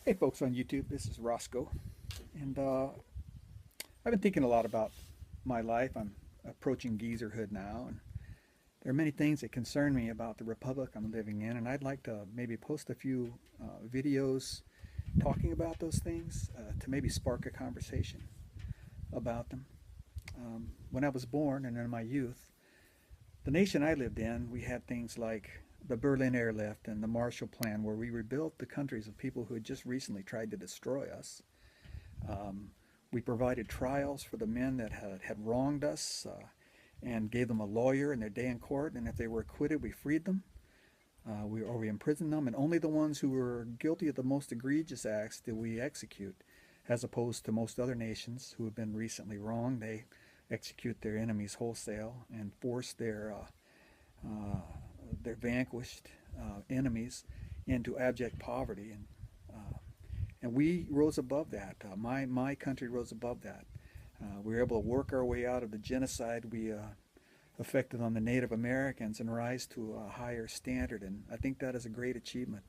Hey folks on YouTube, this is Roscoe, and I've been thinking a lot about my life. I'm approaching Geezerhood now, and there are many things that concern me about the republic I'm living in, and I'd like to maybe post a few videos talking about those things to maybe spark a conversation about them. When I was born and in my youth, the nation I lived in, we had things like the Berlin Airlift and the Marshall Plan, where we rebuilt the countries of people who had just recently tried to destroy us. Um, we provided trials for the men that had wronged us and gave them a lawyer in their day in court. And if they were acquitted, we freed them or we imprisoned them. And only the ones who were guilty of the most egregious acts did we execute, as opposed to most other nations who have been recently wronged. They execute their enemies wholesale and force their vanquished enemies into abject poverty. And we rose above that. My country rose above that. We were able to work our way out of the genocide we affected on the Native Americans and rise to a higher standard. And I think that is a great achievement.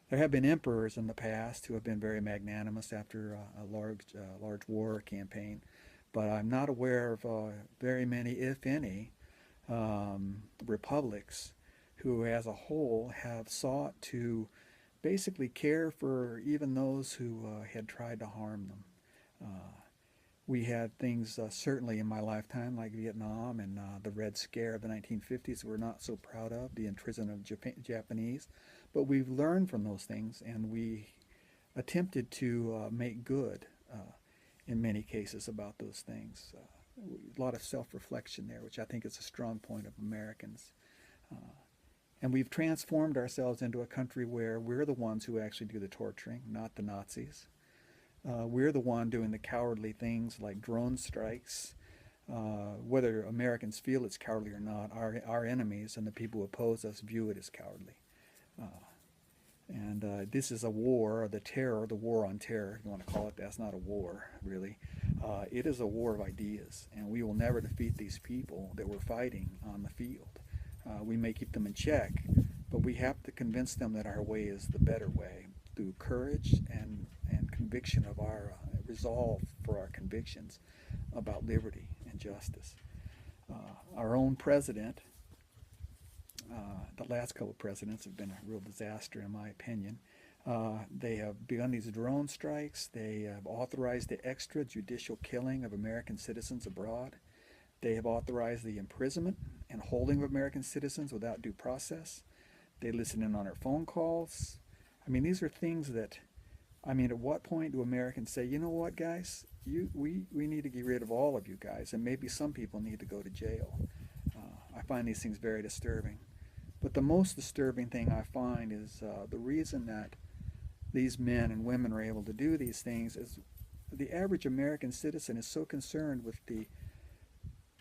There have been emperors in the past who have been very magnanimous after a large war campaign, but I'm not aware of very many, if any, republics who, as a whole, have sought to basically care for even those who had tried to harm them. Uh, we had things certainly in my lifetime like Vietnam and the Red Scare of the 1950s we're not so proud of, the imprisonment of Japanese, but we've learned from those things and we attempted to make good in many cases about those things. A lot of self-reflection there, which I think is a strong point of Americans. Uh, and we've transformed ourselves into a country where we're the ones who actually do the torturing, not the Nazis. We're the one doing the cowardly things like drone strikes. Whether Americans feel it's cowardly or not, our enemies and the people who oppose us view it as cowardly. Uh, and this is a war, or the war on terror, if you want to call it that. That's not a war, really. It is a war of ideas, and we will never defeat these people that we're fighting on the field. We may keep them in check, but we have to convince them that our way is the better way through courage and conviction of our resolve for our convictions about liberty and justice. Our own president, the last couple of presidents have been a real disaster, in my opinion. They have begun these drone strikes. They have authorized the extrajudicial killing of American citizens abroad. They have authorized the imprisonment and holding of American citizens without due process. They listen in on our phone calls. I mean, these are things that, I mean, at what point do Americans say, you know what, guys, we need to get rid of all of you guys, and maybe some people need to go to jail. I find these things very disturbing. But the most disturbing thing I find is the reason that these men and women are able to do these things is the average American citizen is so concerned with the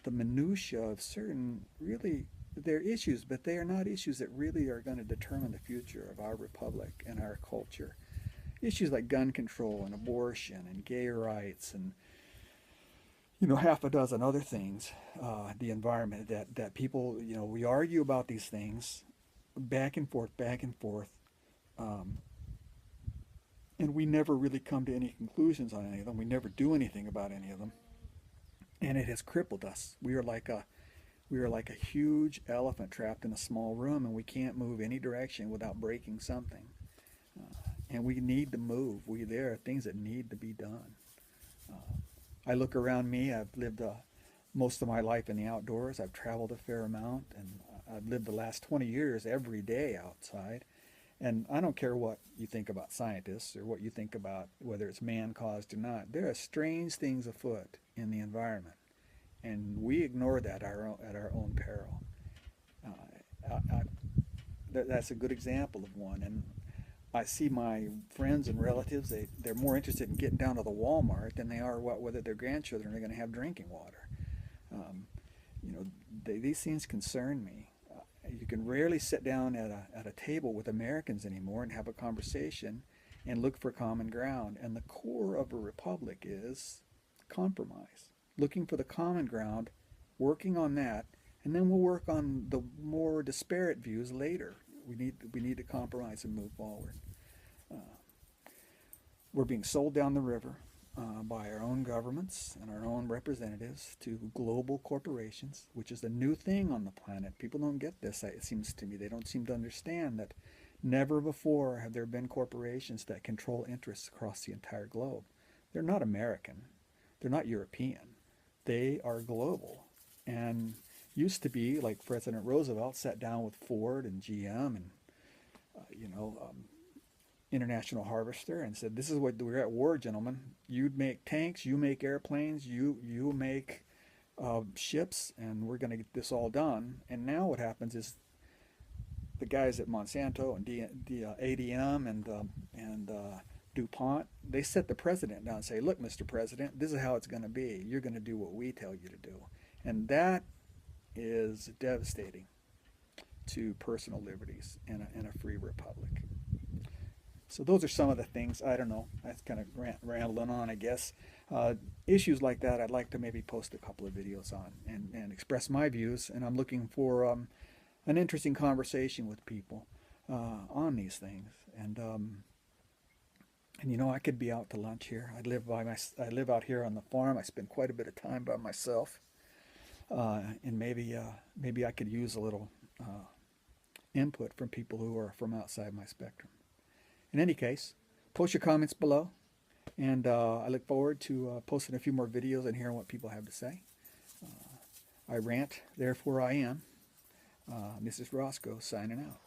minutia of certain really they're issues, but they are not issues that really are going to determine the future of our republic and our culture. Issues like gun control and abortion and gay rights and half a dozen other things, the environment that people, we argue about these things back and forth, um, and we never really come to any conclusions on any of them. We never do anything about any of them, and it has crippled us. We are like a huge elephant trapped in a small room, and we can't move any direction without breaking something. And we need to move. There are things that need to be done. Uh, I look around me. I've lived most of my life in the outdoors. I've traveled a fair amount, and I've lived the last 20 years every day outside. And I don't care what you think about scientists or what you think about whether it's man caused or not. There are strange things afoot in the environment, and we ignore that at our own peril. That's a good example of one. And I see my friends and relatives, they're more interested in getting down to the Walmart than they are whether their grandchildren are going to have drinking water. Um, these things concern me. You can rarely sit down at a table with Americans anymore and have a conversation and look for common ground. And the core of a republic is compromise, looking for the common ground, working on that, and then we'll work on the more disparate views later. We need to compromise and move forward. Uh, we're being sold down the river by our own governments and our own representatives to global corporations, which is a new thing on the planet. People don't get this, it seems to me. They don't seem to understand that never before have there been corporations that control interests across the entire globe. They're not American. They're not European. They are global. And used to be like President Roosevelt sat down with Ford and GM and, International Harvester and said, "This is what we're at war, gentlemen. You make tanks, you make airplanes, you make ships, and we're going to get this all done." And now what happens is the guys at Monsanto and ADM and DuPont, they set the president down and say, "Look, Mr. President, this is how it's going to be. You're going to do what we tell you to do." And that is devastating to personal liberties in a free republic. So those are some of the things. I don't know. That's kind of rambling on, I guess. Issues like that, I'd like to maybe post a couple of videos on and express my views. And I'm looking for an interesting conversation with people on these things. And I could be out to lunch here. I live out here on the farm. I spend quite a bit of time by myself. And maybe I could use a little input from people who are from outside my spectrum. In any case, post your comments below, and I look forward to posting a few more videos and hearing what people have to say. I rant, therefore I am. This is Roscoe signing out.